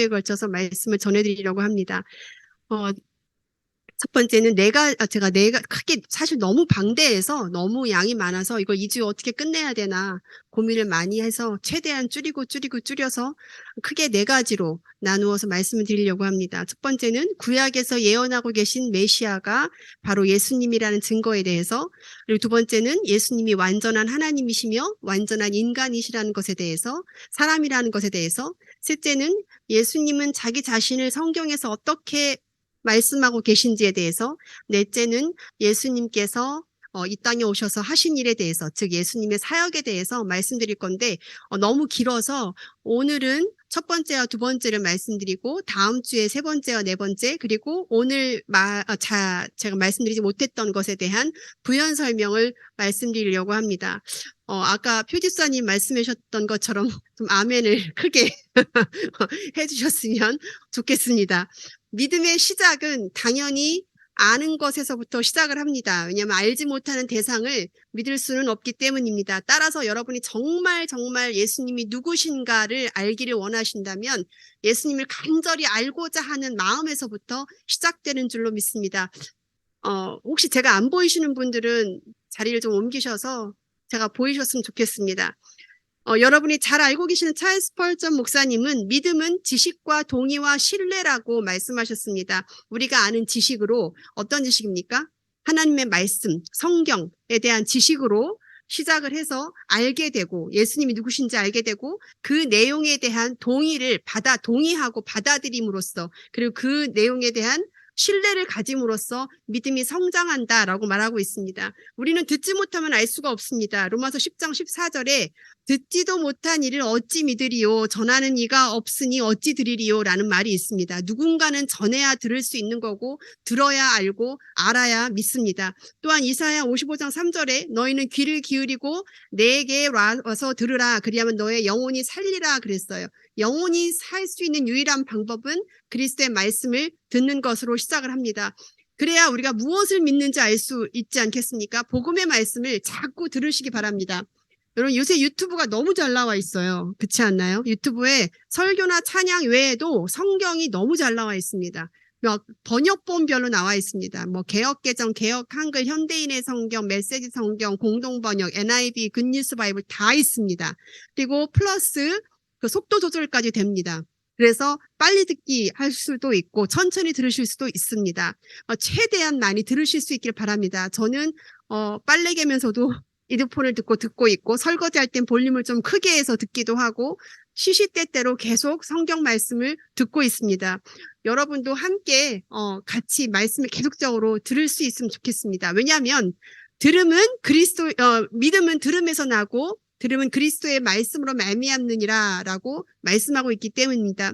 걸쳐서 말씀을 전해드리려고 합니다. 첫 번째는 제가 크게 사실 너무 방대해서 너무 양이 많아서 이걸 2주 어떻게 끝내야 되나 고민을 많이 해서 최대한 줄여서 크게 4가지로 나누어서 말씀을 드리려고 합니다. 첫 번째는 구약에서 예언하고 계신 메시아가 바로 예수님이라는 증거에 대해서, 그리고 두 번째는 예수님이 완전한 하나님이시며 완전한 인간이시라는 것에 대해서, 사람이라는 것에 대해서, 셋째는 예수님은 자기 자신을 성경에서 어떻게 말씀하고 계신지에 대해서, 넷째는 예수님께서 이 땅에 오셔서 하신 일에 대해서, 즉 예수님의 사역에 대해서 말씀드릴 건데 너무 길어서 오늘은 첫 번째와 두 번째를 말씀드리고 다음 주에 세 번째와 네 번째, 그리고 오늘 제가 말씀드리지 못했던 것에 대한 부연 설명을 말씀드리려고 합니다. 아까 표지사님 말씀해 주셨던 것처럼 좀 아멘을 크게 해주셨으면 좋겠습니다. 믿음의 시작은 당연히 아는 것에서부터 시작을 합니다. 왜냐하면 알지 못하는 대상을 믿을 수는 없기 때문입니다. 따라서 여러분이 정말 예수님이 누구신가를 알기를 원하신다면 예수님을 간절히 알고자 하는 마음에서부터 시작되는 줄로 믿습니다. 혹시 제가 안 보이시는 분들은 자리를 좀 옮기셔서 제가 보이셨으면 좋겠습니다. 여러분이 잘 알고 계시는 찰스 스펄전 목사님은 믿음은 지식과 동의와 신뢰라고 말씀하셨습니다. 우리가 아는 지식으로, 어떤 지식입니까? 하나님의 말씀, 성경에 대한 지식으로 시작을 해서 알게 되고, 예수님이 누구신지 알게 되고, 그 내용에 대한 동의하고 받아들임으로써, 그리고 그 내용에 대한 신뢰를 가짐으로써 믿음이 성장한다라고 말하고 있습니다. 우리는 듣지 못하면 알 수가 없습니다. 로마서 10장 14절에 듣지도 못한 이를 어찌 믿으리요, 전하는 이가 없으니 어찌 들으리요 라는 말이 있습니다. 누군가는 전해야 들을 수 있는 거고 들어야 알고 알아야 믿습니다. 또한 이사야 55장 3절에 너희는 귀를 기울이고 내게 와서 들으라, 그리하면 너의 영혼이 살리라 그랬어요. 영혼이 살 수 있는 유일한 방법은 그리스도의 말씀을 듣는 것으로 시작을 합니다. 그래야 우리가 무엇을 믿는지 알 수 있지 않겠습니까? 복음의 말씀을 자꾸 들으시기 바랍니다. 여러분, 요새 유튜브가 너무 잘 나와 있어요. 그렇지 않나요? 유튜브에 설교나 찬양 외에도 성경이 너무 잘 나와 있습니다. 번역본별로 나와 있습니다. 개역개정, 개역 한글, 현대인의 성경, 메시지 성경, 공동번역, NIV, 굿뉴스 바이블 다 있습니다. 그리고 플러스 그 속도 조절까지 됩니다. 그래서 빨리 듣기 할 수도 있고 천천히 들으실 수도 있습니다. 최대한 많이 들으실 수 있길 바랍니다. 저는 빨래개면서도 이어폰을 듣고 있고, 설거지할 땐 볼륨을 좀 크게 해서 듣기도 하고, 시시때때로 계속 성경 말씀을 듣고 있습니다. 여러분도 함께 같이 말씀을 계속적으로 들을 수 있으면 좋겠습니다. 왜냐하면 믿음은 들음에서 나고 들음은 그리스도의 말씀으로 말미암느니라라고 말씀하고 있기 때문입니다.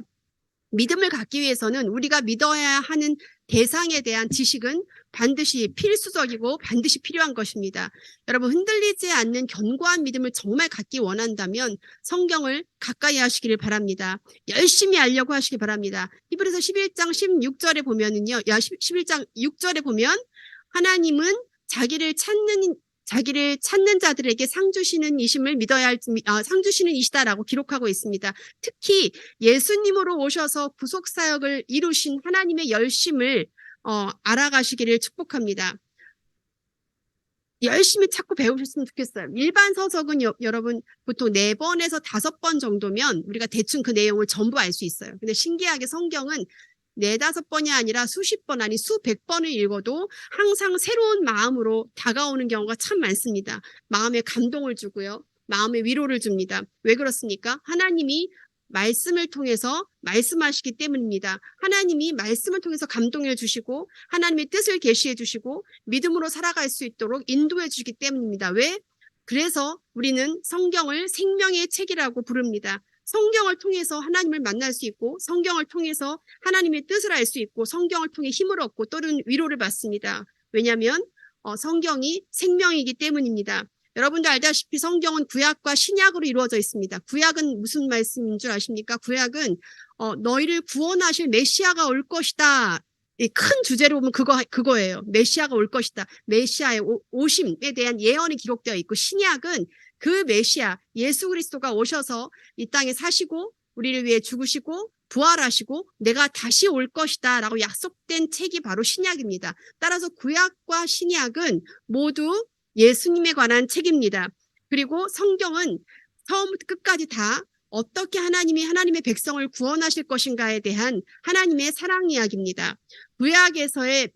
믿음을 갖기 위해서는 우리가 믿어야 하는 대상에 대한 지식은 반드시 필수적이고 반드시 필요한 것입니다. 여러분, 흔들리지 않는 견고한 믿음을 정말 갖기 원한다면 성경을 가까이 하시기를 바랍니다. 열심히 알려고 하시기 바랍니다. 히브리서 11장 16절에 보면은요, 11장 6절에 보면 하나님은 자기를 찾는 자들에게 상 주시는 이심을 믿어야 상 주시는 이시다라고 기록하고 있습니다. 특히 예수님으로 오셔서 구속 사역을 이루신 하나님의 열심을 알아가시기를 축복합니다. 열심히 찾고 배우셨으면 좋겠어요. 일반 서적은 여러분 보통 4번에서 5번 정도면 우리가 대충 그 내용을 전부 알 수 있어요. 근데 신기하게 성경은 4-5번이 아니라 수십 번, 아니 수백 번을 읽어도 항상 새로운 마음으로 다가오는 경우가 참 많습니다. 마음에 감동을 주고요, 마음에 위로를 줍니다. 왜 그렇습니까? 하나님이 말씀을 통해서 말씀하시기 때문입니다. 하나님이 말씀을 통해서 감동해 주시고 하나님의 뜻을 계시해 주시고 믿음으로 살아갈 수 있도록 인도해 주시기 때문입니다. 왜? 그래서 우리는 성경을 생명의 책이라고 부릅니다. 성경을 통해서 하나님을 만날 수 있고, 성경을 통해서 하나님의 뜻을 알 수 있고, 성경을 통해 힘을 얻고 또는 위로를 받습니다. 왜냐하면 성경이 생명이기 때문입니다. 여러분도 알다시피 성경은 구약과 신약으로 이루어져 있습니다. 구약은 무슨 말씀인 줄 아십니까? 구약은 너희를 구원하실 메시아가 올 것이다. 이 큰 주제로 보면 그거예요. 메시아가 올 것이다. 메시아의 오심에 대한 예언이 기록되어 있고, 신약은 그 메시아 예수 그리스도가 오셔서 이 땅에 사시고 우리를 위해 죽으시고 부활하시고 내가 다시 올 것이다 라고 약속된 책이 바로 신약입니다. 따라서 구약과 신약은 모두 예수님에 관한 책입니다. 그리고 성경은 처음부터 끝까지 다 어떻게 하나님이 하나님의 백성을 구원하실 것인가에 대한 하나님의 사랑 이야기입니다. 구약에서의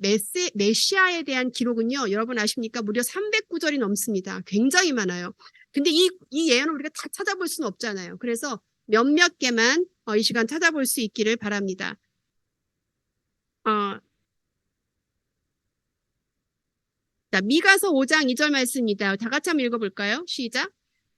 메시아에 대한 기록은요, 여러분 아십니까? 무려 309절이 넘습니다. 굉장히 많아요. 근데 이 예언을 우리가 다 찾아볼 수는 없잖아요. 그래서 몇몇 개만 이 시간 찾아볼 수 있기를 바랍니다. 자, 미가서 5장 2절 말씀입니다. 다 같이 한번 읽어볼까요? 시작.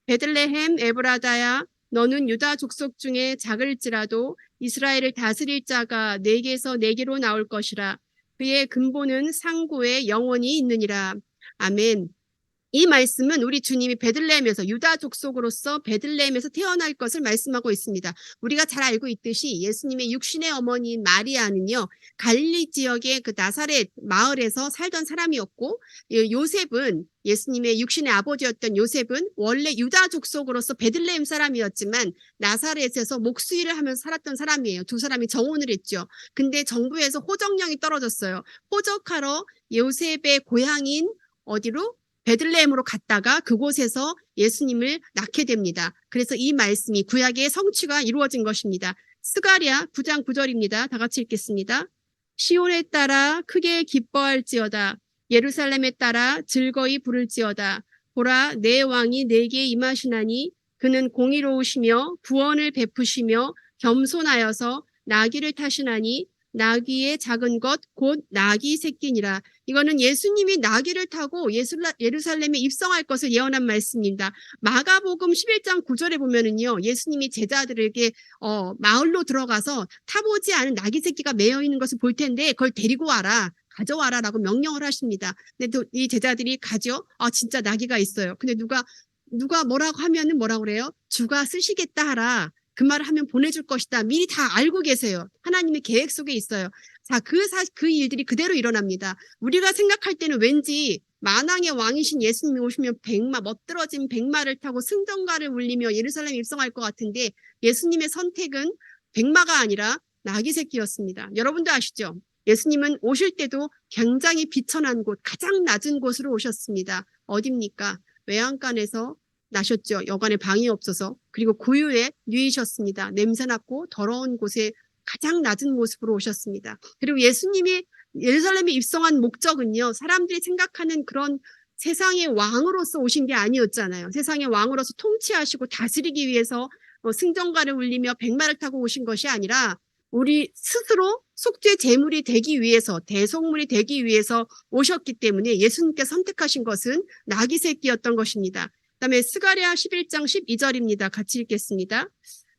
베들레헴 에브라다야, 너는 유다 족속 중에 작을지라도 이스라엘을 다스릴 자가 내게서 내게로 나올 것이라. 그의 근본은 상고에 영원히 있느니라. 아멘. 이 말씀은 우리 주님이 베들레헴에서 유다 족속으로서 베들레헴에서 태어날 것을 말씀하고 있습니다. 우리가 잘 알고 있듯이 예수님의 육신의 어머니인 마리아는요, 갈릴리 지역의 그 나사렛 마을에서 살던 사람이었고, 요셉은 예수님의 육신의 아버지였던 요셉은 원래 유다 족속으로서 베들레헴 사람이었지만 나사렛에서 목수일을 하면서 살았던 사람이에요. 두 사람이 정혼을 했죠. 근데 정부에서 호적령이 떨어졌어요. 호적하러 요셉의 고향인 어디로? 베들레헴으로 갔다가 그곳에서 예수님을 낳게 됩니다. 그래서 이 말씀이 구약의 성취가 이루어진 것입니다. 스가랴 9장 9절입니다. 다 같이 읽겠습니다. 시온에 따라 크게 기뻐할지어다. 예루살렘에 따라 즐거이 부를지어다. 보라, 내 왕이 내게 임하시나니 그는 공의로우시며 구원을 베푸시며 겸손하여서 나귀를 타시나니 나귀의 작은 것 곧 나귀 새끼니라. 이거는 예수님이 나귀를 타고 예루살렘에 입성할 것을 예언한 말씀입니다. 마가복음 11장 9절에 보면은요, 예수님이 제자들에게 마을로 들어가서 타보지 않은 나귀 새끼가 매여 있는 것을 볼 텐데 그걸 데리고 와라. 가져와라라고 명령을 하십니다. 근데 또 이 제자들이 가죠. 진짜 나귀가 있어요. 근데 누가 뭐라고 하면은 뭐라고 그래요? 주가 쓰시겠다 하라. 그 말을 하면 보내줄 것이다. 미리 다 알고 계세요. 하나님의 계획 속에 있어요. 자, 그 일들이 그대로 일어납니다. 우리가 생각할 때는 왠지 만왕의 왕이신 예수님이 오시면 멋들어진 백마를 타고 승전가를 울리며 예루살렘에 입성할 것 같은데 예수님의 선택은 백마가 아니라 나귀 새끼였습니다. 여러분도 아시죠? 예수님은 오실 때도 굉장히 비천한 곳, 가장 낮은 곳으로 오셨습니다. 어딥니까? 외양간에서 나셨죠. 여간에 방이 없어서. 그리고 구유에 누이셨습니다. 냄새났고 더러운 곳에 가장 낮은 모습으로 오셨습니다. 그리고 예수님이 예루살렘에 입성한 목적은요, 사람들이 생각하는 그런 세상의 왕으로서 오신 게 아니었잖아요. 세상의 왕으로서 통치하시고 다스리기 위해서 승전가를 울리며 백마를 타고 오신 것이 아니라 우리 스스로 속죄 제물이 되기 위해서, 대속물이 되기 위해서 오셨기 때문에 예수님께 선택하신 것은 나귀 새끼였던 것입니다. 그다음에 스가랴 11장 12절입니다. 같이 읽겠습니다.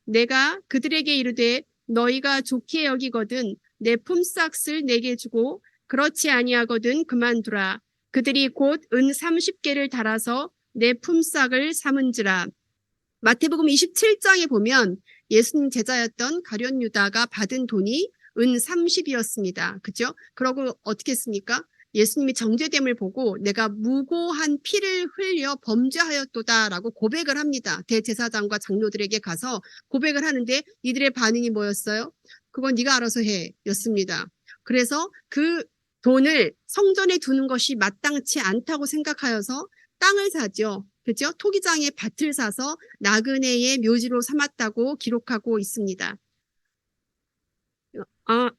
내가 그들에게 이르되 너희가 좋게 여기거든 내 품삯을 내게 주고 그렇지 아니하거든 그만두라. 그들이 곧 은 30개를 달아서 내 품삯을 삼은지라. 마태복음 27장에 보면 예수님 제자였던 가룟 유다가 받은 돈이 은 30이었습니다. 그죠? 그러고 어떻게 했습니까? 예수님이 정죄됨을 보고 내가 무고한 피를 흘려 범죄하였도다라고 고백을 합니다. 대제사장과 장로들에게 가서 고백을 하는데 이들의 반응이 뭐였어요? 그건 네가 알아서 해 였습니다. 그래서 그 돈을 성전에 두는 것이 마땅치 않다고 생각하여서 땅을 사죠. 그죠? 토기장에 밭을 사서 나그네의 묘지로 삼았다고 기록하고 있습니다.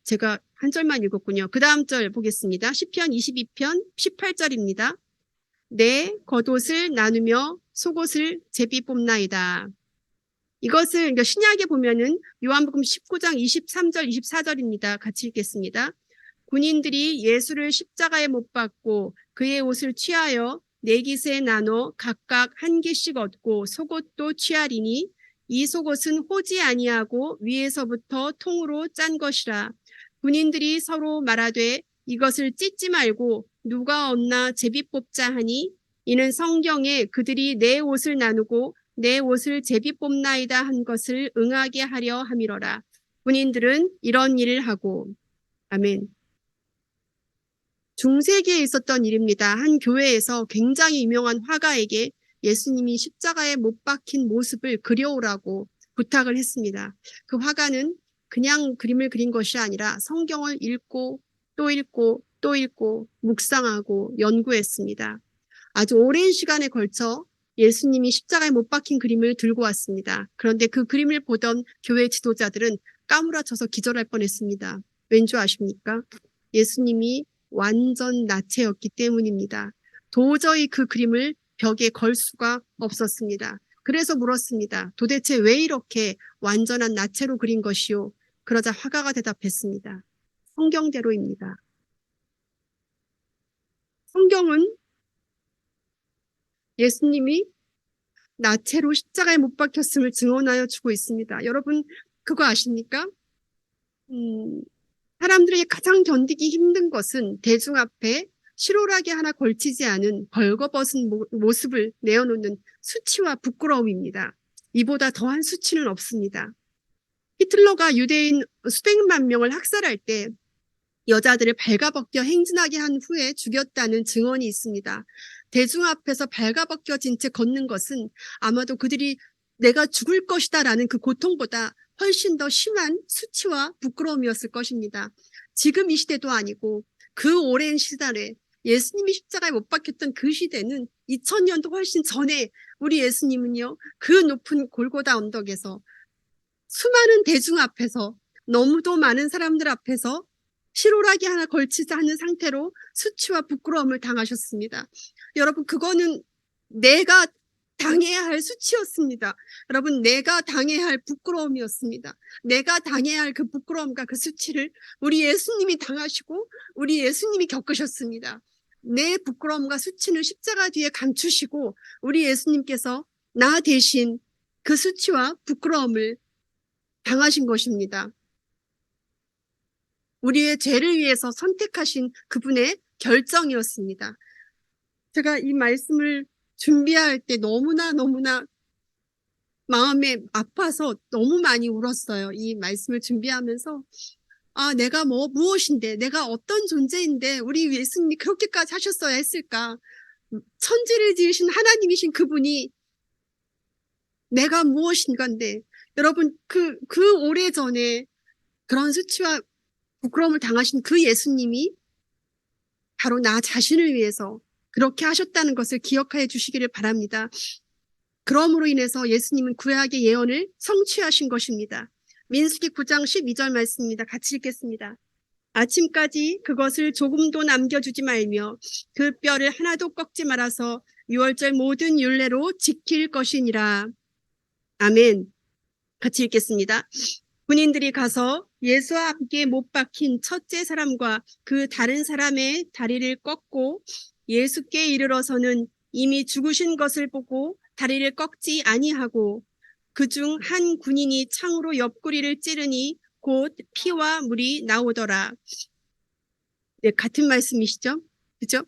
제가 한 절만 읽었군요. 그 다음 절 보겠습니다. 시편 22편 18절입니다. 내 겉옷을 나누며 속옷을 제비 뽑나이다. 이것을 그러니까 신약에 보면은 요한복음 19장 23절 24절입니다. 같이 읽겠습니다. 군인들이 예수를 십자가에 못 박고 그의 옷을 취하여 네 깃에 나눠 각각 한 깃씩 얻고 속옷도 취하리니 이 속옷은 호지 아니하고 위에서부터 통으로 짠 것이라. 군인들이 서로 말하되 이것을 찢지 말고 누가 없나 제비 뽑자 하니 이는 성경에 그들이 내 옷을 나누고 내 옷을 제비 뽑나이다 한 것을 응하게 하려 함이로라. 군인들은 이런 일을 하고. 아멘. 중세기에 있었던 일입니다. 한 교회에서 굉장히 유명한 화가에게 예수님이 십자가에 못 박힌 모습을 그려오라고 부탁을 했습니다. 그 화가는 그냥 그림을 그린 것이 아니라 성경을 읽고 또 읽고 또 읽고 묵상하고 연구했습니다. 아주 오랜 시간에 걸쳐 예수님이 십자가에 못 박힌 그림을 들고 왔습니다. 그런데 그 그림을 보던 교회 지도자들은 까무라쳐서 기절할 뻔했습니다. 왠지 아십니까? 예수님이 완전 나체였기 때문입니다. 도저히 그 그림을 벽에 걸 수가 없었습니다. 그래서 물었습니다. 도대체 왜 이렇게 완전한 나체로 그린 것이요? 그러자 화가가 대답했습니다. 성경대로입니다. 성경은 예수님이 나체로 십자가에 못 박혔음을 증언하여 주고 있습니다. 여러분 그거 아십니까? 사람들에게 가장 견디기 힘든 것은 대중 앞에 실오라기 하나 걸치지 않은 벌거벗은 모습을 내어놓는 수치와 부끄러움입니다. 이보다 더한 수치는 없습니다. 히틀러가 유대인 수백만 명을 학살할 때 여자들을 발가벗겨 행진하게 한 후에 죽였다는 증언이 있습니다. 대중 앞에서 발가벗겨진 채 걷는 것은 아마도 그들이 내가 죽을 것이다 라는 그 고통보다 훨씬 더 심한 수치와 부끄러움이었을 것입니다. 지금 이 시대도 아니고 그 오랜 시달에 예수님이 십자가에 못 박혔던 그 시대는 2000년도 훨씬 전에 우리 예수님은요, 그 높은 골고다 언덕에서 수많은 대중 앞에서 너무도 많은 사람들 앞에서 실오라기 하나 걸치지 않은 상태로 수치와 부끄러움을 당하셨습니다. 여러분 그거는 내가 당해야 할 수치였습니다. 여러분 내가 당해야 할 부끄러움이었습니다. 내가 당해야 할 그 부끄러움과 그 수치를 우리 예수님이 당하시고 우리 예수님이 겪으셨습니다. 내 부끄러움과 수치는 십자가 뒤에 감추시고 우리 예수님께서 나 대신 그 수치와 부끄러움을 당하신 것입니다. 우리의 죄를 위해서 선택하신 그분의 결정이었습니다. 제가 이 말씀을 준비할 때 너무나 마음에 아파서 너무 많이 울었어요. 이 말씀을 준비하면서 내가 무엇인데, 내가 어떤 존재인데 우리 예수님이 그렇게까지 하셨어야 했을까? 천지를 지으신 하나님이신 그분이 내가 무엇인가인데, 여러분 그 오래전에 그런 수치와 부끄러움을 당하신 그 예수님이 바로 나 자신을 위해서 그렇게 하셨다는 것을 기억해 주시기를 바랍니다. 그러므로 인해서 예수님은 구약의 예언을 성취하신 것입니다. 민수기 9장 12절 말씀입니다. 같이 읽겠습니다. 아침까지 그것을 조금도 남겨주지 말며 그 뼈를 하나도 꺾지 말아서 유월절 모든 율례로 지킬 것이니라. 아멘. 같이 읽겠습니다. 군인들이 가서 예수와 함께 못 박힌 첫째 사람과 그 다른 사람의 다리를 꺾고 예수께 이르러서는 이미 죽으신 것을 보고 다리를 꺾지 아니하고 그중 한 군인이 창으로 옆구리를 찌르니 곧 피와 물이 나오더라. 네, 같은 말씀이시죠? 그죠?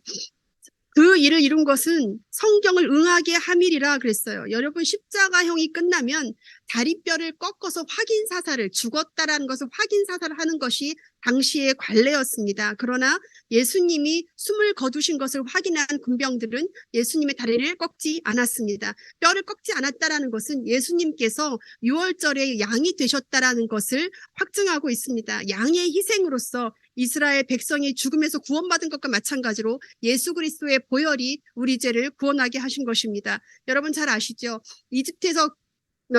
그 일을 이룬 것은 성경을 응하게 함이리라 그랬어요. 여러분 십자가형이 끝나면 다리뼈를 꺾어서 확인 사살을, 죽었다라는 것을 확인 사살을 하는 것이 당시의 관례였습니다. 그러나 예수님이 숨을 거두신 것을 확인한 군병들은 예수님의 다리를 꺾지 않았습니다. 뼈를 꺾지 않았다라는 것은 예수님께서 유월절에 양이 되셨다라는 것을 확증하고 있습니다. 양의 희생으로서 이스라엘 백성이 죽음에서 구원받은 것과 마찬가지로 예수 그리스도의 보혈이 우리 죄를 구원하게 하신 것입니다. 여러분 잘 아시죠? 이집트에서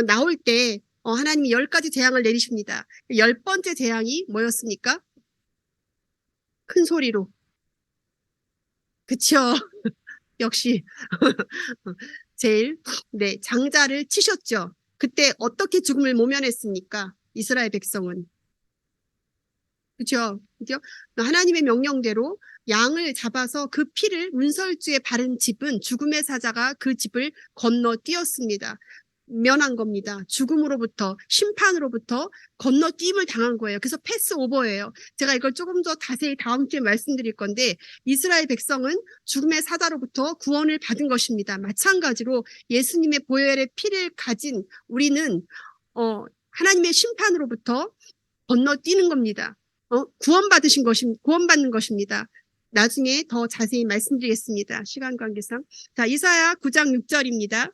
나올 때 하나님이 10가지 재앙을 내리십니다. 10번째 재앙이 뭐였습니까? 큰 소리로. 그쵸? 역시 제일 장자를 치셨죠. 그때 어떻게 죽음을 모면했습니까? 이스라엘 백성은. 그죠? 하나님의 명령대로 양을 잡아서 그 피를 문설주에 바른 집은 죽음의 사자가 그 집을 건너뛰었습니다. 면한 겁니다. 죽음으로부터, 심판으로부터 건너뛰임을 당한 거예요. 그래서 패스오버예요. 제가 이걸 조금 더 자세히 다음 주에 말씀드릴 건데 이스라엘 백성은 죽음의 사자로부터 구원을 받은 것입니다. 마찬가지로 예수님의 보혈의 피를 가진 우리는 하나님의 심판으로부터 건너뛰는 겁니다. 구원받는 것입니다. 나중에 더 자세히 말씀드리겠습니다. 시간 관계상. 자, 이사야 9장 6절입니다.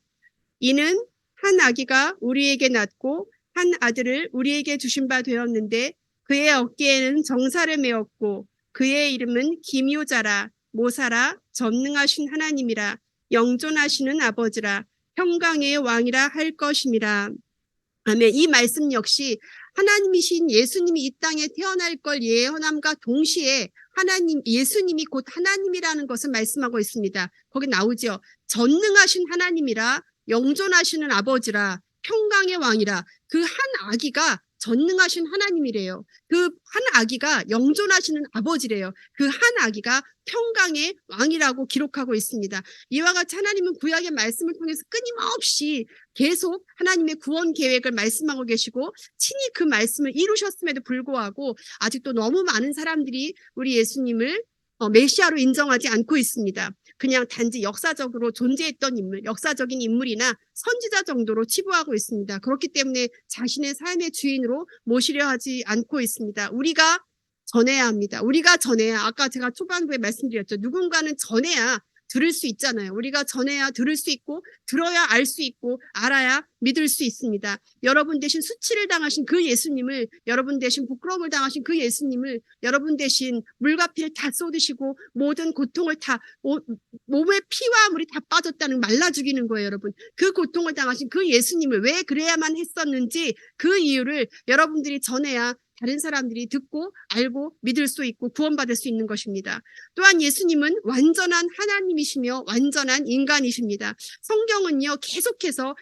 이는 한 아기가 우리에게 낳고 한 아들을 우리에게 주신 바 되었는데 그의 어깨에는 정사를 메었고 그의 이름은 기묘자라 모사라 전능하신 하나님이라 영존하시는 아버지라 평강의 왕이라 할 것임이라. 아멘. 이 말씀 역시 하나님이신 예수님이 이 땅에 태어날 걸 예언함과 동시에 예수님이 곧 하나님이라는 것을 말씀하고 있습니다. 거기 나오죠. 전능하신 하나님이라 영존하시는 아버지라 평강의 왕이라. 그 한 아기가 전능하신 하나님이래요. 그 한 아기가 영존하시는 아버지래요. 그 한 아기가 평강의 왕이라고 기록하고 있습니다. 이와 같이 하나님은 구약의 말씀을 통해서 끊임없이 계속 하나님의 구원 계획을 말씀하고 계시고 친히 그 말씀을 이루셨음에도 불구하고 아직도 너무 많은 사람들이 우리 예수님을 메시아로 인정하지 않고 있습니다. 그냥 단지 역사적으로 존재했던 인물, 역사적인 인물이나 선지자 정도로 치부하고 있습니다. 그렇기 때문에 자신의 삶의 주인으로 모시려 하지 않고 있습니다. 우리가 전해야 합니다. 우리가 전해야, 아까 제가 초반부에 말씀드렸죠. 누군가는 전해야 들을 수 있잖아요. 우리가 전해야 들을 수 있고 들어야 알 수 있고 알아야 믿을 수 있습니다. 여러분 대신 수치를 당하신 그 예수님을, 여러분 대신 부끄러움을 당하신 그 예수님을, 여러분 대신 물과 피를 다 쏟으시고 모든 고통을 다 몸에 피와 물이 다 빠졌다는 말라 죽이는 거예요. 여러분. 그 고통을 당하신 그 예수님을 왜 그래야만 했었는지 그 이유를 여러분들이 전해야 다른 사람들이 듣고 알고 믿을 수 있고 구원받을 수 있는 것입니다. 또한 예수님은 완전한 하나님이시며 완전한 인간이십니다. 성경은요 계속해서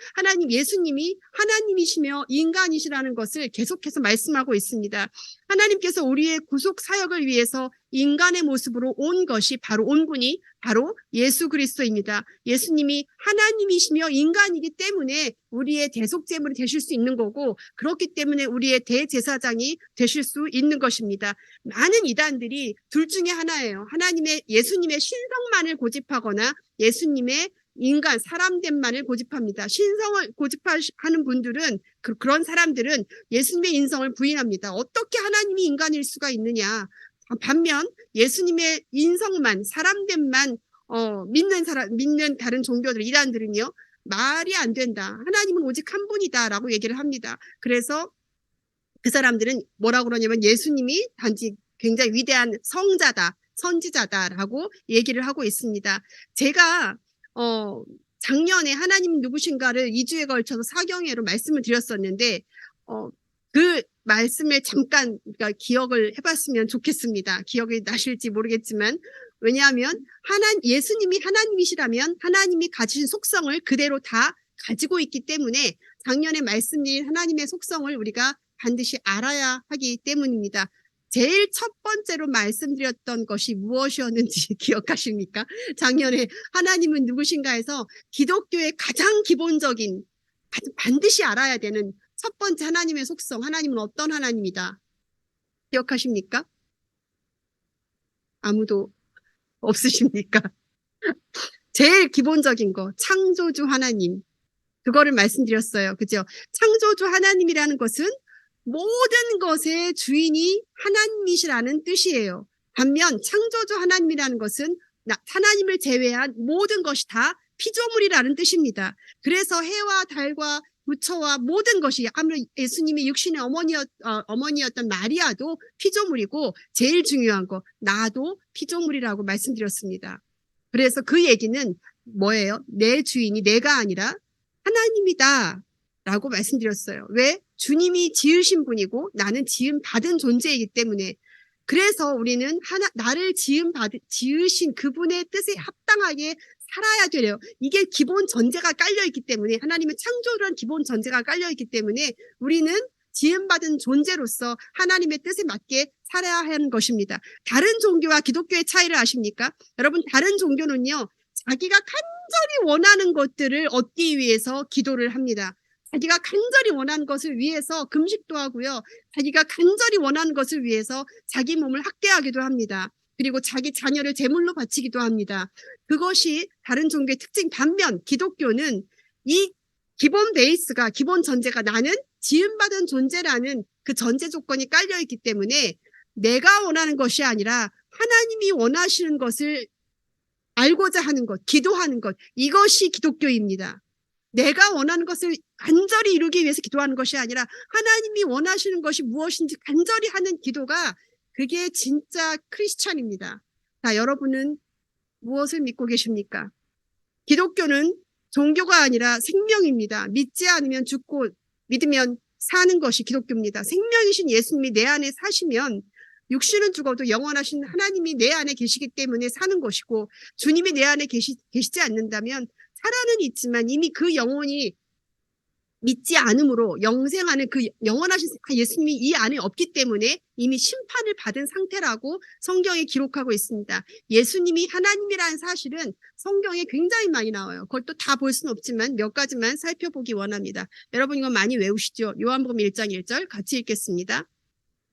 예수님이 하나님이시며 인간이시라는 것을 계속해서 말씀하고 있습니다. 하나님께서 우리의 구속 사역을 위해서 인간의 모습으로 온 것이 온 분이 바로 예수 그리스도입니다. 예수님이 하나님이시며 인간이기 때문에 우리의 대속제물이 되실 수 있는 거고 그렇기 때문에 우리의 대제사장이 되실 수 있는 것입니다. 많은 이단들이 둘 중에 하나예요. 예수님의 신성만을 고집하거나 예수님의 인간, 사람됨만을 고집합니다. 신성을 고집하는 분들은 그런 사람들은 예수님의 인성을 부인합니다. 어떻게 하나님이 인간일 수가 있느냐. 반면 예수님의 인성만, 사람됨만 믿는 다른 종교들, 이단들은요. 말이 안 된다. 하나님은 오직 한 분이다라고 얘기를 합니다. 그래서 그 사람들은 뭐라고 그러냐면 예수님이 단지 굉장히 위대한 성자다, 선지자다라고 얘기를 하고 있습니다. 제가 작년에 하나님 누구신가를 2주에 걸쳐서 사경회로 말씀을 드렸었는데 그 말씀을 잠깐 기억을 해봤으면 좋겠습니다. 기억이 나실지 모르겠지만 왜냐하면 예수님이 하나님이시라면 하나님이 가지신 속성을 그대로 다 가지고 있기 때문에 작년에 말씀드린 하나님의 속성을 우리가 반드시 알아야 하기 때문입니다. 제일 첫 번째로 말씀드렸던 것이 무엇이었는지 기억하십니까? 작년에 하나님은 누구신가 해서 기독교의 가장 기본적인 반드시 알아야 되는 첫 번째 하나님의 속성, 하나님은 어떤 하나님이다. 기억하십니까? 아무도 없으십니까? 제일 기본적인 거, 창조주 하나님. 그거를 말씀드렸어요. 그죠? 창조주 하나님이라는 것은 모든 것의 주인이 하나님이시라는 뜻이에요. 반면 창조주 하나님이라는 것은 하나님을 제외한 모든 것이 다 피조물이라는 뜻입니다. 그래서 해와 달과 부처와 모든 것이 아무래도 예수님이 육신의 어머니였던 마리아도 피조물이고 제일 중요한 거 나도 피조물이라고 말씀드렸습니다. 그래서 그 얘기는 뭐예요? 내 주인이 내가 아니라 하나님이다 라고 말씀드렸어요. 왜? 주님이 지으신 분이고 나는 지음받은 존재이기 때문에 그래서 우리는 나를 지으신 그분의 뜻에 합당하게 살아야 돼요. 이게 기본 전제가 깔려있기 때문에 하나님의 창조라는 기본 전제가 깔려있기 때문에 우리는 지음받은 존재로서 하나님의 뜻에 맞게 살아야 하는 것입니다. 다른 종교와 기독교의 차이를 아십니까? 여러분 다른 종교는요. 자기가 간절히 원하는 것들을 얻기 위해서 기도를 합니다. 자기가 간절히 원하는 것을 위해서 금식도 하고요. 자기가 간절히 원하는 것을 위해서 자기 몸을 학대하기도 합니다. 그리고 자기 자녀를 제물로 바치기도 합니다. 그것이 다른 종교의 특징. 반면 기독교는 이 기본 베이스가 기본 전제가 나는 지음받은 존재라는 그 전제 조건이 깔려있기 때문에 내가 원하는 것이 아니라 하나님이 원하시는 것을 알고자 하는 것, 기도하는 것 이것이 기독교입니다. 내가 원하는 것을 간절히 이루기 위해서 기도하는 것이 아니라 하나님이 원하시는 것이 무엇인지 간절히 하는 기도가 그게 진짜 크리스찬입니다. 자, 여러분은 무엇을 믿고 계십니까? 기독교는 종교가 아니라 생명입니다. 믿지 않으면 죽고 믿으면 사는 것이 기독교입니다. 생명이신 예수님이 내 안에 사시면 육신은 죽어도 영원하신 하나님이 내 안에 계시기 때문에 사는 것이고, 주님이 내 안에 계시지 않는다면 살아는 있지만 이미 그 영혼이 믿지 않음으로 영생하는 그 영원하신 예수님이 이 안에 없기 때문에 이미 심판을 받은 상태라고 성경에 기록하고 있습니다. 예수님이 하나님이라는 사실은 성경에 굉장히 많이 나와요. 그걸 또 다 볼 수는 없지만 몇 가지만 살펴보기 원합니다. 여러분 이거 많이 외우시죠? 요한복음 1장 1절 같이 읽겠습니다.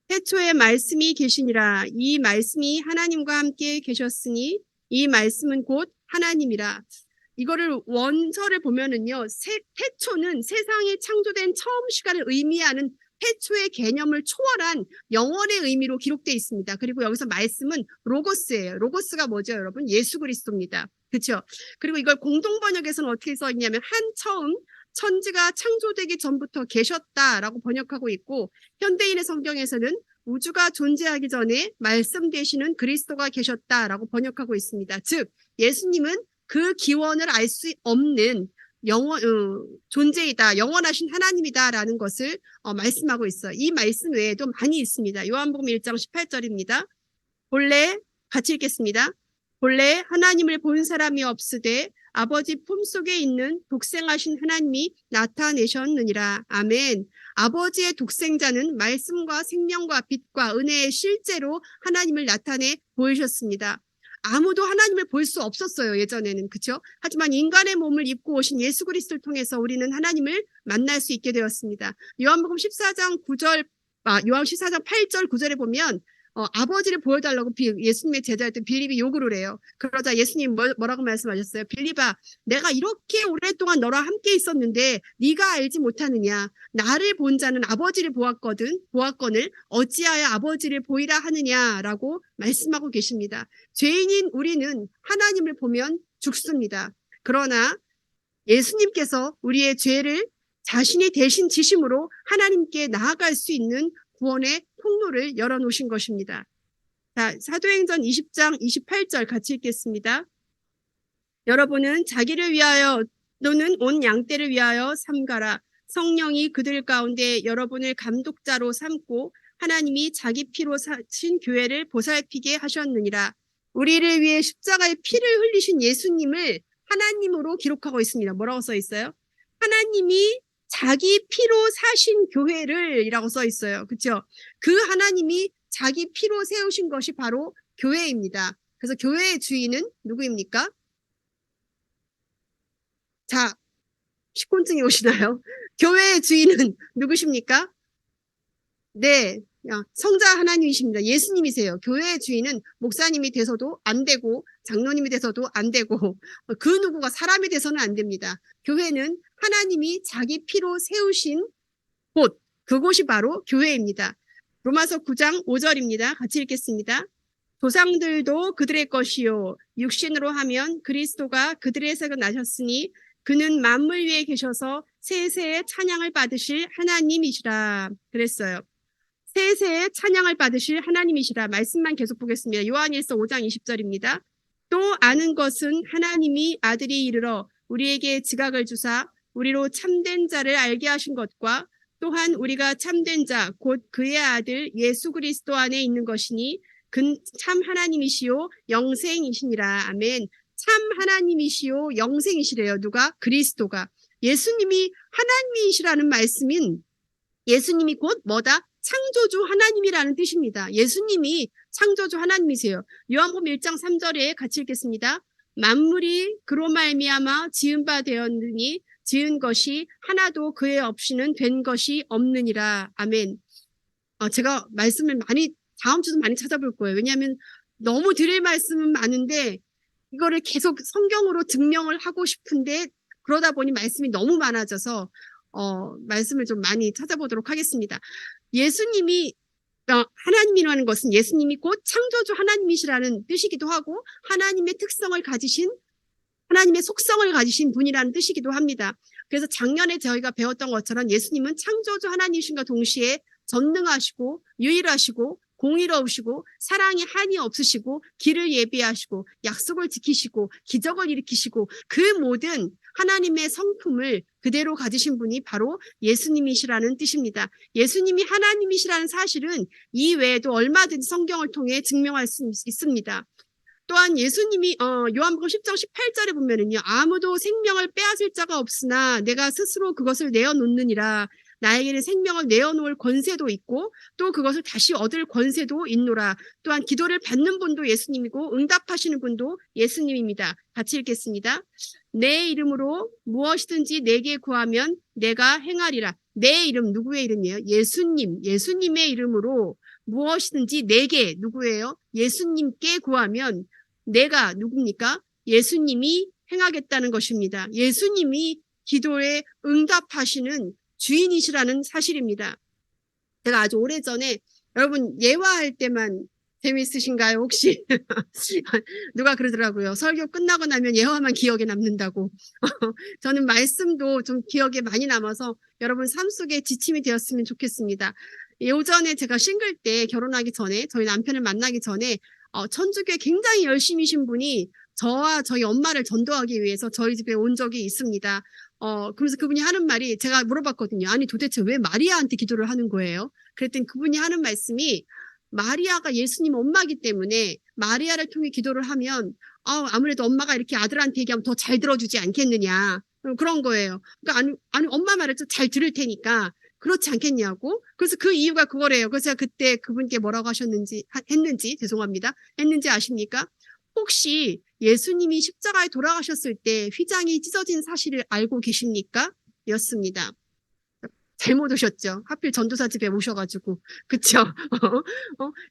태초에 말씀이 계시니라. 이 말씀이 하나님과 함께 계셨으니 이 말씀은 곧 하나님이라. 이거를 원서를 보면은요, 태초는 세상이 창조된 처음 시간을 의미하는 태초의 개념을 초월한 영원의 의미로 기록되어 있습니다. 그리고 여기서 말씀은 로고스예요. 로고스가 뭐죠, 여러분? 예수 그리스도입니다. 그렇죠? 그리고 이걸 공동 번역에서는 어떻게 써 있냐면 한 처음 천지가 창조되기 전부터 계셨다라고 번역하고 있고, 현대인의 성경에서는 우주가 존재하기 전에 말씀 되시는 그리스도가 계셨다라고 번역하고 있습니다. 즉 예수님은 그 기원을 알 수 없는 존재이다, 영원하신 하나님이다라는 것을 말씀하고 있어요. 이 말씀 외에도 많이 있습니다. 요한복음 1장 18절입니다. 본래 같이 읽겠습니다. 본래 하나님을 본 사람이 없으되 아버지 품속에 있는 독생하신 하나님이 나타내셨느니라. 아멘. 아버지의 독생자는 말씀과 생명과 빛과 은혜의 실제로 하나님을 나타내 보이셨습니다. 아무도 하나님을 볼 수 없었어요, 예전에는. 그렇죠? 하지만 인간의 몸을 입고 오신 예수 그리스도를 통해서 우리는 하나님을 만날 수 있게 되었습니다. 요한복음 14장 8절 9절에 보면 아버지를 보여달라고 예수님의 제자였던 빌립이 요구를 해요. 그러자 예수님 뭐라고 말씀하셨어요? 빌립아, 내가 이렇게 오랫동안 너랑 함께 있었는데 네가 알지 못하느냐? 나를 본 자는 아버지를 보았거늘 어찌하여 아버지를 보이라 하느냐라고 말씀하고 계십니다. 죄인인 우리는 하나님을 보면 죽습니다. 그러나 예수님께서 우리의 죄를 자신이 대신 지심으로 하나님께 나아갈 수 있는 구원의 통로를 열어놓으신 것입니다. 자, 사도행전 20장 28절 같이 읽겠습니다. 여러분은 자기를 위하여 또는 온 양떼를 위하여 삼가라. 성령이 그들 가운데 여러분을 감독자로 삼고 하나님이 자기 피로 사신 교회를 보살피게 하셨느니라. 우리를 위해 십자가의 피를 흘리신 예수님을 하나님으로 기록하고 있습니다. 뭐라고 써 있어요? 하나님이 자기 피로 사신 교회를 이라고 써 있어요. 그렇죠? 그 하나님이 자기 피로 세우신 것이 바로 교회입니다. 그래서 교회의 주인은 누구입니까? 자, 식곤증이 오시나요? 교회의 주인은 누구십니까? 네, 성자 하나님이십니다. 예수님이세요. 교회의 주인은 목사님이 돼서도 안 되고 장로님이 돼서도 안 되고 그 누구가 사람이 돼서는 안 됩니다. 교회는 하나님이 자기 피로 세우신 곳, 그곳이 바로 교회입니다. 로마서 9장 5절입니다. 같이 읽겠습니다. 조상들도 그들의 것이요 육신으로 하면 그리스도가 그들에서 나셨으니 그는 만물 위에 계셔서 세세의 찬양을 받으실 하나님이시라 그랬어요. 세세의 찬양을 받으실 하나님이시라. 말씀만 계속 보겠습니다. 요한일서 5장 20절입니다. 또 아는 것은 하나님이 아들이 이르러 우리에게 지각을 주사 우리로 참된 자를 알게 하신 것과 또한 우리가 참된 자 곧 그의 아들 예수 그리스도 안에 있는 것이니 그 참 하나님이시요 영생이시니라. 아멘. 참 하나님이시요 영생이시래요. 누가? 그리스도가. 예수님이 하나님이시라는 말씀인 예수님이 곧 뭐다? 창조주 하나님이라는 뜻입니다. 예수님이 창조주 하나님이세요. 요한복음 1장 3절에 같이 읽겠습니다. 만물이 그로 말미암아 지은 바 되었느니 지은 것이 하나도 그에 없이는 된 것이 없느니라. 아멘. 제가 말씀을 다음 주도 많이 찾아볼 거예요. 왜냐하면 너무 드릴 말씀은 많은데 이거를 계속 성경으로 증명을 하고 싶은데 그러다 보니 말씀이 너무 많아져서 말씀을 좀 많이 찾아보도록 하겠습니다. 예수님이 하나님이라는 것은 예수님이 곧 창조주 하나님이시라는 뜻이기도 하고 하나님의 특성을 가지신 하나님의 속성을 가지신 분이라는 뜻이기도 합니다. 그래서 작년에 저희가 배웠던 것처럼 예수님은 창조주 하나님이신과 동시에 전능하시고 유일하시고 공의로우시고 사랑이 한이 없으시고 길을 예비하시고 약속을 지키시고 기적을 일으키시고 그 모든 하나님의 성품을 그대로 가지신 분이 바로 예수님이시라는 뜻입니다. 예수님이 하나님이시라는 사실은 이 외에도 얼마든지 성경을 통해 증명할 수 있습니다. 또한 예수님이 요한복음 10장 18절에 보면은요. 아무도 생명을 빼앗을 자가 없으나 내가 스스로 그것을 내어놓느니라. 나에게는 생명을 내어놓을 권세도 있고 또 그것을 다시 얻을 권세도 있노라. 또한 기도를 받는 분도 예수님이고 응답하시는 분도 예수님입니다. 같이 읽겠습니다. 내 이름으로 무엇이든지 내게 구하면 내가 행하리라. 내 이름 누구의 이름이에요? 예수님의 이름으로 무엇이든지 내게 누구예요? 예수님께 구하면 내가 누굽니까? 예수님이 행하겠다는 것입니다. 예수님이 기도에 응답하시는 주인이시라는 사실입니다. 제가 아주 오래전에 여러분 예화할 때만 재미있으신가요 혹시? 누가 그러더라고요. 설교 끝나고 나면 예화만 기억에 남는다고. 저는 말씀도 좀 기억에 많이 남아서 여러분 삶 속에 지침이 되었으면 좋겠습니다. 예전에 제가 싱글 때 결혼하기 전에 저희 남편을 만나기 전에 천주교에 굉장히 열심히신 분이 저와 저희 엄마를 전도하기 위해서 저희 집에 온 적이 있습니다. 그래서 그분이 하는 말이 제가 물어봤거든요. 아니 도대체 왜 마리아한테 기도를 하는 거예요? 그랬더니 그분이 하는 말씀이 마리아가 예수님 엄마이기 때문에 마리아를 통해 기도를 하면 아무래도 엄마가 이렇게 아들한테 얘기하면 더 잘 들어주지 않겠느냐 그런 거예요. 그러니까 아니 엄마 말을 좀 잘 들을 테니까 그렇지 않겠냐고. 그래서 그 이유가 그거래요. 그래서 제가 그때 그분께 뭐라고 했는지 아십니까? 혹시 예수님이 십자가에 돌아가셨을 때 휘장이 찢어진 사실을 알고 계십니까? 였습니다. 잘못 오셨죠. 하필 전도사 집에 오셔가지고. 그쵸?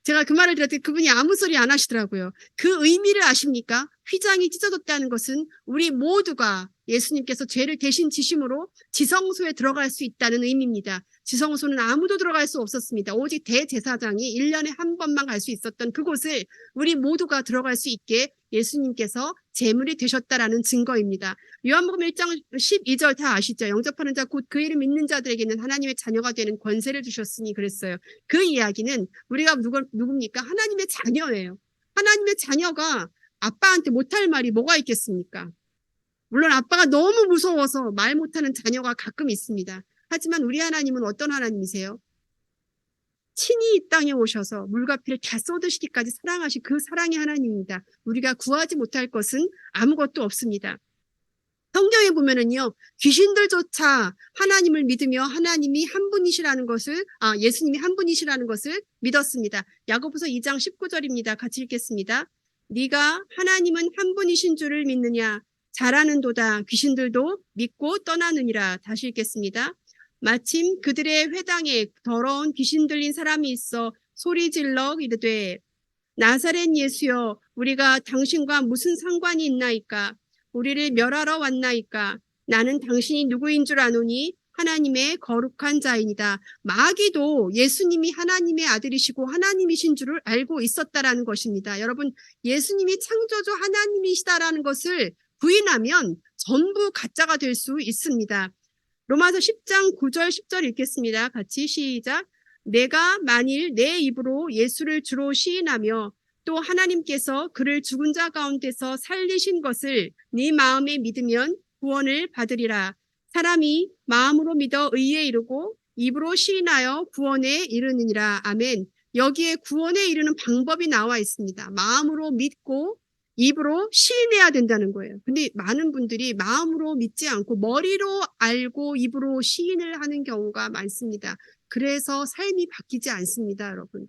제가 그 말을 들었더니 그분이 아무 소리 안 하시더라고요. 그 의미를 아십니까? 휘장이 찢어졌다는 것은 우리 모두가 예수님께서 죄를 대신 지심으로 지성소에 들어갈 수 있다는 의미입니다. 지성소는 아무도 들어갈 수 없었습니다. 오직 대제사장이 1년에 한 번만 갈 수 있었던 그곳을 우리 모두가 들어갈 수 있게 예수님께서 제물이 되셨다라는 증거입니다. 요한복음 1장 12절 다 아시죠? 영접하는 자 곧 그 이름 믿는 자들에게는 하나님의 자녀가 되는 권세를 주셨으니 그랬어요. 그 이야기는 우리가 누굽니까? 하나님의 자녀예요. 하나님의 자녀가 아빠한테 못할 말이 뭐가 있겠습니까? 물론 아빠가 너무 무서워서 말 못하는 자녀가 가끔 있습니다. 하지만 우리 하나님은 어떤 하나님이세요? 친히 이 땅에 오셔서 물과 피를 다 쏟으시기까지 사랑하신 그 사랑의 하나님입니다. 우리가 구하지 못할 것은 아무것도 없습니다. 성경에 보면은요, 귀신들조차 하나님을 믿으며 하나님이 한 분이시라는 것을, 예수님이 한 분이시라는 것을 믿었습니다. 야고보서 2장 19절입니다. 같이 읽겠습니다. 네가 하나님은 한 분이신 줄을 믿느냐? 잘하는도다. 귀신들도 믿고 떠나느니라. 다시 읽겠습니다. 마침 그들의 회당에 더러운 귀신 들린 사람이 있어 소리질러 이르되 나사렛 예수여 우리가 당신과 무슨 상관이 있나이까? 우리를 멸하러 왔나이까? 나는 당신이 누구인 줄 아노니 하나님의 거룩한 자이니다. 마귀도 예수님이 하나님의 아들이시고 하나님이신 줄을 알고 있었다라는 것입니다. 여러분 예수님이 창조주 하나님이시다라는 것을 부인하면 전부 가짜가 될 수 있습니다. 로마서 10장 9절 10절 읽겠습니다. 같이 시작. 내가 만일 내 입으로 예수를 주로 시인하며 또 하나님께서 그를 죽은 자 가운데서 살리신 것을 네 마음에 믿으면 구원을 받으리라. 사람이 마음으로 믿어 의에 이르고 입으로 시인하여 구원에 이르느니라. 아멘. 여기에 구원에 이르는 방법이 나와 있습니다. 마음으로 믿고 입으로 시인해야 된다는 거예요. 근데 많은 분들이 마음으로 믿지 않고 머리로 알고 입으로 시인을 하는 경우가 많습니다. 그래서 삶이 바뀌지 않습니다, 여러분.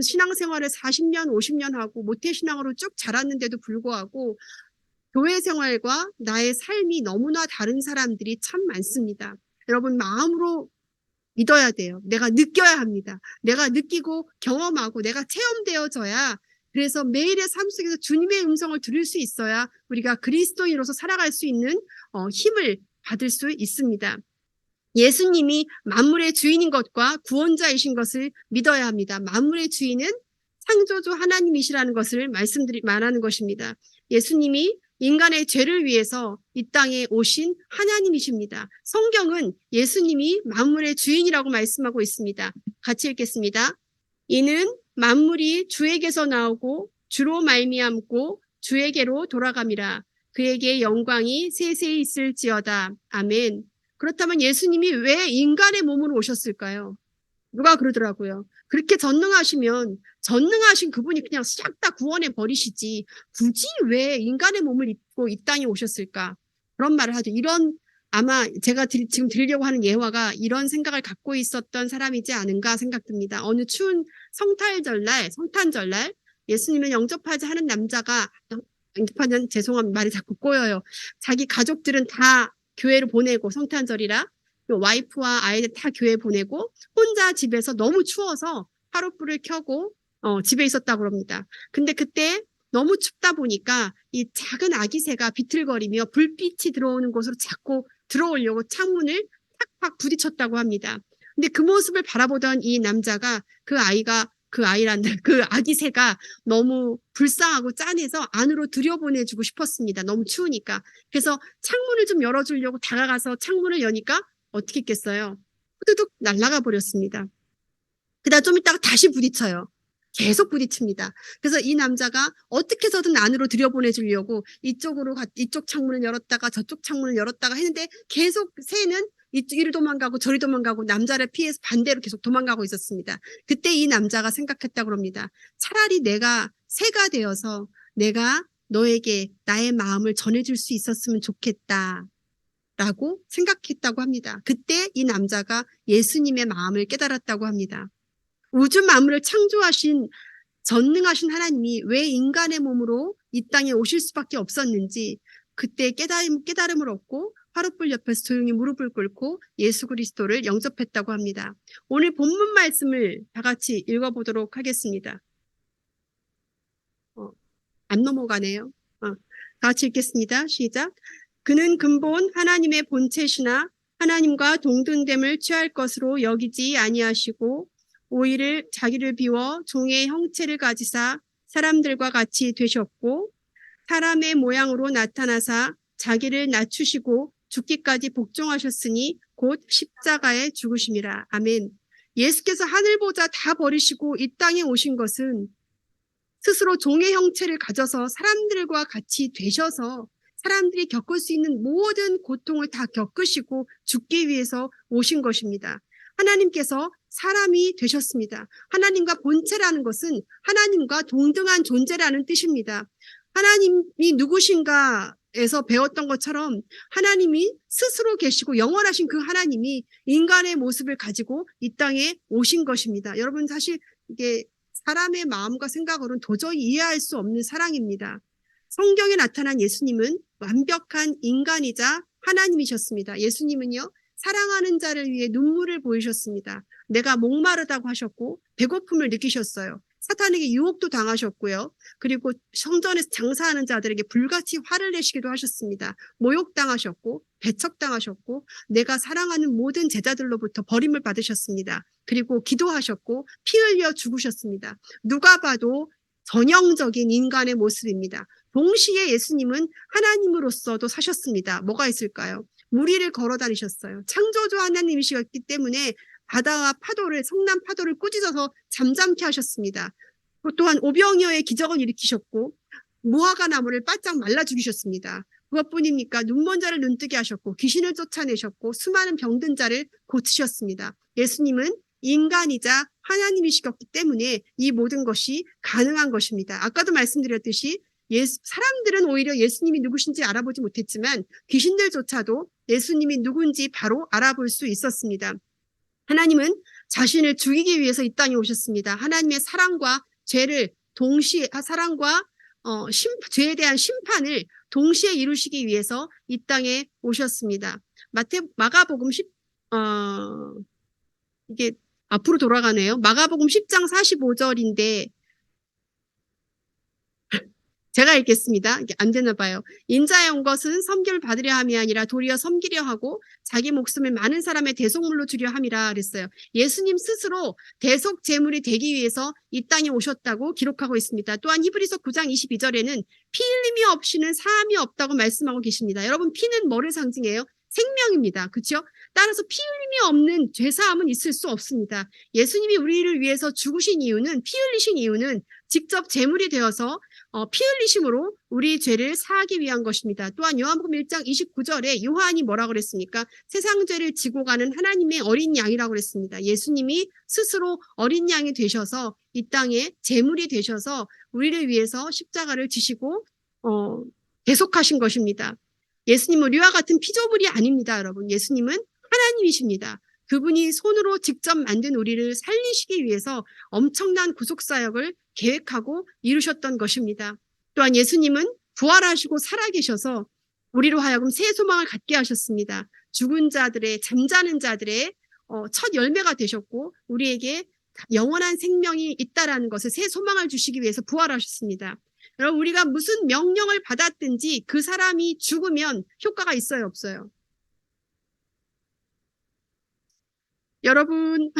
신앙생활을 40년, 50년 하고 모태신앙으로 쭉 자랐는데도 불구하고 교회 생활과 나의 삶이 너무나 다른 사람들이 참 많습니다. 여러분 마음으로 믿어야 돼요. 내가 느껴야 합니다. 내가 느끼고 경험하고 내가 체험되어져야 그래서 매일의 삶 속에서 주님의 음성을 들을 수 있어야 우리가 그리스도인으로서 살아갈 수 있는 힘을 받을 수 있습니다. 예수님이 만물의 주인인 것과 구원자이신 것을 믿어야 합니다. 만물의 주인은 창조주 하나님이시라는 것을 말하는 것입니다. 예수님이 인간의 죄를 위해서 이 땅에 오신 하나님이십니다. 성경은 예수님이 만물의 주인이라고 말씀하고 있습니다. 같이 읽겠습니다. 이는 만물이 주에게서 나오고 주로 말미암고 주에게로 돌아감이라. 그에게 영광이 세세히 있을지어다. 아멘. 그렇다면 예수님이 왜 인간의 몸으로 오셨을까요? 누가 그러더라고요. 그렇게 전능하신 그분이 그냥 싹 다 구원해 버리시지 굳이 왜 인간의 몸을 입고 이 땅에 오셨을까? 그런 말을 하죠. 아마 제가 지금 드리려고 하는 예화가 이런 생각을 갖고 있었던 사람이지 않은가 생각됩니다. 어느 추운 성탄절날 예수님을 영접하지 않은 남자가 죄송합니다. 말이 자꾸 꼬여요. 자기 가족들은 다 교회를 보내고 성탄절이라 와이프와 아이들 다 교회 보내고 혼자 집에서 너무 추워서 화롯불을 켜고 집에 있었다고 합니다. 근데 그때 너무 춥다 보니까 이 작은 아기 새가 비틀거리며 불빛이 들어오는 곳으로 자꾸 들어오려고 창문을 팍팍 부딪혔다고 합니다. 근데 그 모습을 바라보던 이 남자가 그 아기 새가 너무 불쌍하고 짠해서 안으로 들여보내주고 싶었습니다. 너무 추우니까. 그래서 창문을 좀 열어주려고 다가가서 창문을 여니까 어떻게 했겠어요? 후두둑 날아가 버렸습니다. 그다음 좀 있다가 다시 부딪혀요. 계속 부딪힙니다. 그래서 이 남자가 어떻게 해서든 안으로 들여보내주려고 이쪽 창문을 열었다가 저쪽 창문을 열었다가 했는데 계속 새는 이리 도망가고 저리 도망가고 남자를 피해서 반대로 계속 도망가고 있었습니다. 그때 이 남자가 생각했다고 합니다. 차라리 내가 새가 되어서 내가 너에게 나의 마음을 전해줄 수 있었으면 좋겠다. 라고 생각했다고 합니다. 그때 이 남자가 예수님의 마음을 깨달았다고 합니다. 우주 만물을 창조하신 전능하신 하나님이 왜 인간의 몸으로 이 땅에 오실 수밖에 없었는지 그때 깨달음을 얻고 화롯불 옆에서 조용히 무릎을 꿇고 예수 그리스도를 영접했다고 합니다. 오늘 본문 말씀을 다 같이 읽어보도록 하겠습니다. 안 넘어가네요. 다 같이 읽겠습니다. 시작. 그는 근본 하나님의 본체시나 하나님과 동등됨을 취할 것으로 여기지 아니하시고 오히려 자기를 비워 종의 형체를 가지사 사람들과 같이 되셨고 사람의 모양으로 나타나사 자기를 낮추시고 죽기까지 복종하셨으니 곧 십자가에 죽으심이라. 아멘. 예수께서 하늘보좌 다 버리시고 이 땅에 오신 것은 스스로 종의 형체를 가져서 사람들과 같이 되셔서 사람들이 겪을 수 있는 모든 고통을 다 겪으시고 죽기 위해서 오신 것입니다. 하나님께서 사람이 되셨습니다. 하나님과 본체라는 것은 하나님과 동등한 존재라는 뜻입니다. 하나님이 누구신가에서 배웠던 것처럼 하나님이 스스로 계시고 영원하신 그 하나님이 인간의 모습을 가지고 이 땅에 오신 것입니다. 여러분 사실 이게 사람의 마음과 생각으로는 도저히 이해할 수 없는 사랑입니다. 성경에 나타난 예수님은 완벽한 인간이자 하나님이셨습니다. 예수님은요, 사랑하는 자를 위해 눈물을 보이셨습니다. 내가 목마르다고 하셨고 배고픔을 느끼셨어요. 사탄에게 유혹도 당하셨고요. 그리고 성전에서 장사하는 자들에게 불같이 화를 내시기도 하셨습니다. 모욕당하셨고 배척당하셨고 내가 사랑하는 모든 제자들로부터 버림을 받으셨습니다. 그리고 기도하셨고 피 흘려 죽으셨습니다. 누가 봐도 전형적인 인간의 모습입니다. 동시에 예수님은 하나님으로서도 사셨습니다. 뭐가 있을까요? 무리를 걸어 다니셨어요. 창조주 하나님이시기 때문에 바다와 성난 파도를 꾸짖어서 잠잠케 하셨습니다. 또한 오병이어의 기적을 일으키셨고 무화과 나무를 바짝 말라 죽이셨습니다. 그것뿐입니까? 눈먼 자를 눈뜨게 하셨고 귀신을 쫓아내셨고 수많은 병든 자를 고치셨습니다. 예수님은 인간이자 하나님이시기 때문에 이 모든 것이 가능한 것입니다. 아까도 말씀드렸듯이 사람들은 오히려 예수님이 누구신지 알아보지 못했지만 귀신들조차도 예수님이 누군지 바로 알아볼 수 있었습니다. 하나님은 자신을 죽이기 위해서 이 땅에 오셨습니다. 하나님의 사랑과 죄를 동시에 죄에 대한 심판을 동시에 이루시기 위해서 이 땅에 오셨습니다. 마가복음 이게 앞으로 돌아가네요. 마가복음 10장 45절인데 제가 읽겠습니다. 이게 안 되나 봐요. 인자의 온 것은 섬김을 받으려 함이 아니라 도리어 섬기려 하고 자기 목숨을 많은 사람의 대속물로 주려 함이라 그랬어요. 예수님 스스로 대속 제물이 되기 위해서 이 땅에 오셨다고 기록하고 있습니다. 또한 히브리서 9장 22절에는 피 흘림이 없이는 사함이 없다고 말씀하고 계십니다. 여러분, 피는 뭐를 상징해요? 생명입니다. 그렇죠? 따라서 피 흘림이 없는 죄사함은 있을 수 없습니다. 예수님이 우리를 위해서 죽으신 이유는, 피 흘리신 이유는 직접 제물이 되어서 피 흘리심으로 우리 죄를 사하기 위한 것입니다. 또한 요한복음 1장 29절에 요한이 뭐라고 그랬습니까? 세상 죄를 지고 가는 하나님의 어린 양이라고 그랬습니다. 예수님이 스스로 어린 양이 되셔서 이 땅에 제물이 되셔서 우리를 위해서 십자가를 지시고 대속하신 것입니다. 예수님은 우리와 같은 피조물이 아닙니다, 여러분. 예수님은 하나님이십니다. 그분이 손으로 직접 만든 우리를 살리시기 위해서 엄청난 구속사역을 계획하고 이루셨던 것입니다. 또한 예수님은 부활하시고 살아계셔서 우리로 하여금 새 소망을 갖게 하셨습니다. 죽은 자들의, 잠자는 자들의 첫 열매가 되셨고 우리에게 영원한 생명이 있다라는 것을, 새 소망을 주시기 위해서 부활하셨습니다. 여러분, 우리가 무슨 명령을 받았든지 그 사람이 죽으면 효과가 있어요, 없어요? 여러분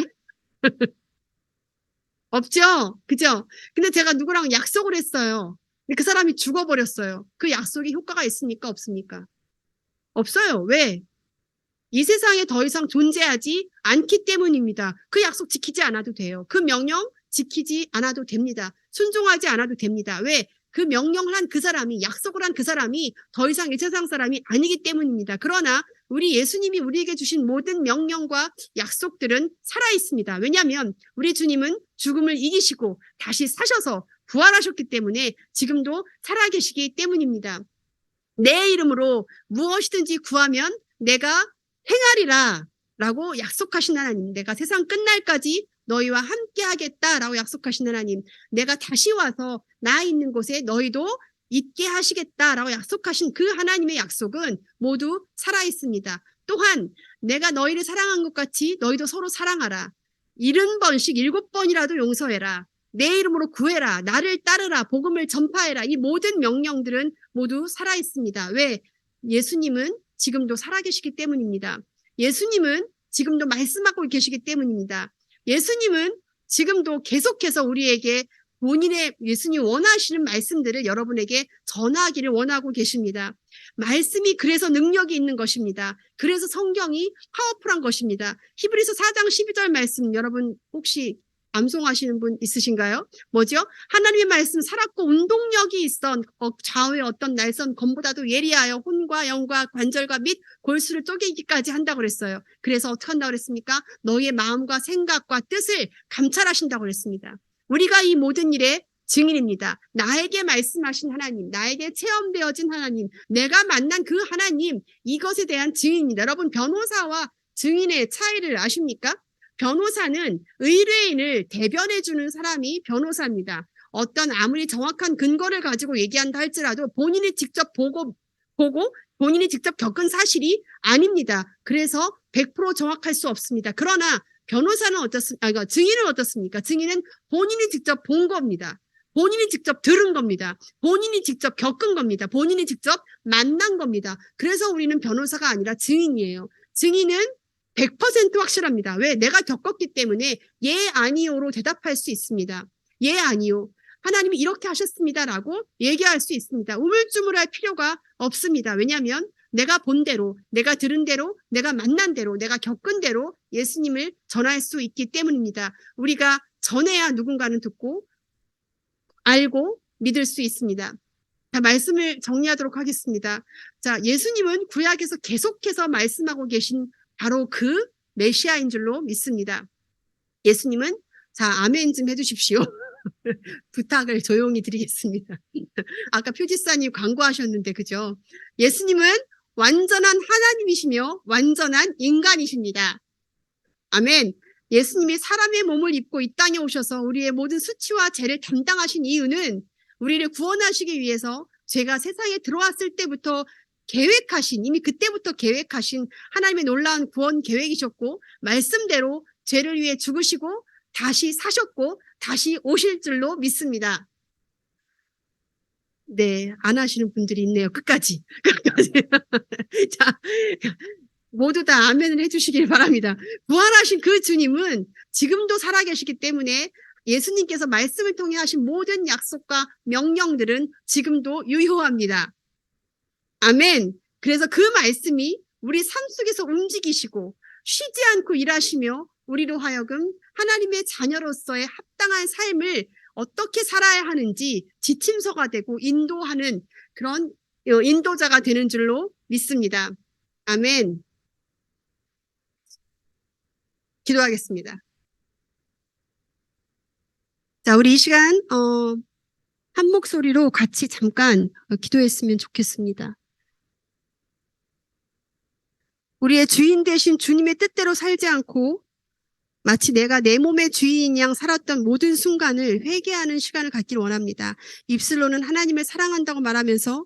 없죠? 그죠? 근데 제가 누구랑 약속을 했어요. 근데 그 사람이 죽어버렸어요. 그 약속이 효과가 있습니까? 없습니까? 없어요. 왜? 이 세상에 더 이상 존재하지 않기 때문입니다. 그 약속 지키지 않아도 돼요. 그 명령 지키지 않아도 됩니다. 순종하지 않아도 됩니다. 왜? 그 명령을 한 그 사람이, 약속을 한 그 사람이 더 이상 이 세상 사람이 아니기 때문입니다. 그러나 우리 예수님이 우리에게 주신 모든 명령과 약속들은 살아있습니다. 왜냐하면 우리 주님은 죽음을 이기시고 다시 사셔서 부활하셨기 때문에 지금도 살아계시기 때문입니다. 내 이름으로 무엇이든지 구하면 내가 행하리라 라고 약속하신 하나님, 내가 세상 끝날까지 너희와 함께 하겠다라고 약속하신 하나님, 내가 다시 와서 나 있는 곳에 너희도 있게 하시겠다라고 약속하신 그 하나님의 약속은 모두 살아있습니다. 또한 내가 너희를 사랑한 것 같이 너희도 서로 사랑하라. 70번씩 7번이라도 용서해라. 내 이름으로 구해라. 나를 따르라. 복음을 전파해라. 이 모든 명령들은 모두 살아있습니다. 왜? 예수님은 지금도 살아계시기 때문입니다. 예수님은 지금도 말씀하고 계시기 때문입니다. 예수님은 지금도 계속해서 우리에게 본인의, 예수님 원하시는 말씀들을 여러분에게 전하기를 원하고 계십니다. 말씀이 그래서 능력이 있는 것입니다. 그래서 성경이 파워풀한 것입니다. 히브리서 4장 12절 말씀 여러분 혹시 암송하시는 분 있으신가요? 뭐죠? 하나님의 말씀 살았고 운동력이 있어 좌우의 어떤 날선 검보다도 예리하여 혼과 영과 관절과 및 골수를 쪼개기까지 한다고 그랬어요. 그래서 어떻게 한다고 그랬습니까? 너희의 마음과 생각과 뜻을 감찰하신다고 그랬습니다. 우리가 이 모든 일의 증인입니다. 나에게 말씀하신 하나님, 나에게 체험되어진 하나님, 내가 만난 그 하나님, 이것에 대한 증인입니다. 여러분, 변호사와 증인의 차이를 아십니까? 변호사는 의뢰인을 대변해주는 사람이 변호사입니다. 어떤 아무리 정확한 근거를 가지고 얘기한다 할지라도 본인이 직접 보고 본인이 직접 겪은 사실이 아닙니다. 그래서 100% 정확할 수 없습니다. 그러나 변호사는 어떻습니까? 증인은 어떻습니까? 증인은 본인이 직접 본 겁니다. 본인이 직접 들은 겁니다. 본인이 직접 겪은 겁니다. 본인이 직접 만난 겁니다. 그래서 우리는 변호사가 아니라 증인이에요. 증인은 100% 확실합니다. 왜? 내가 겪었기 때문에 예, 아니요로 대답할 수 있습니다. 예, 아니요. 하나님이 이렇게 하셨습니다라고 얘기할 수 있습니다. 우물쭈물할 필요가 없습니다. 왜냐하면 내가 본 대로, 내가 들은 대로, 내가 만난 대로, 내가 겪은 대로 예수님을 전할 수 있기 때문입니다. 우리가 전해야 누군가는 듣고 알고 믿을 수 있습니다. 자, 말씀을 정리하도록 하겠습니다. 자, 예수님은 구약에서 계속해서 말씀하고 계신 바로 그 메시아인 줄로 믿습니다. 예수님은, 자, 아멘 좀 해주십시오. 부탁을 조용히 드리겠습니다. 아까 표지사님 광고하셨는데, 그죠? 예수님은 완전한 하나님이시며 완전한 인간이십니다. 아멘. 예수님이 사람의 몸을 입고 이 땅에 오셔서 우리의 모든 수치와 죄를 담당하신 이유는 우리를 구원하시기 위해서 죄가 세상에 들어왔을 때부터 이미 그때부터 계획하신 하나님의 놀라운 구원 계획이셨고, 말씀대로 죄를 위해 죽으시고 다시 사셨고 다시 오실 줄로 믿습니다. 네, 안 하시는 분들이 있네요. 끝까지. 끝까지. 자, 모두 다 아멘을 해주시길 바랍니다. 부활하신 그 주님은 지금도 살아계시기 때문에 예수님께서 말씀을 통해 하신 모든 약속과 명령들은 지금도 유효합니다. 아멘. 그래서 그 말씀이 우리 삶 속에서 움직이시고 쉬지 않고 일하시며 우리로 하여금 하나님의 자녀로서의 합당한 삶을 어떻게 살아야 하는지 지침서가 되고 인도하는 그런 인도자가 되는 줄로 믿습니다. 아멘. 기도하겠습니다. 자, 우리 이 시간 한 목소리로 같이 잠깐 기도했으면 좋겠습니다. 우리의 주인 되신 주님의 뜻대로 살지 않고 마치 내가 내 몸의 주인인 양 살았던 모든 순간을 회개하는 시간을 갖기를 원합니다. 입술로는 하나님을 사랑한다고 말하면서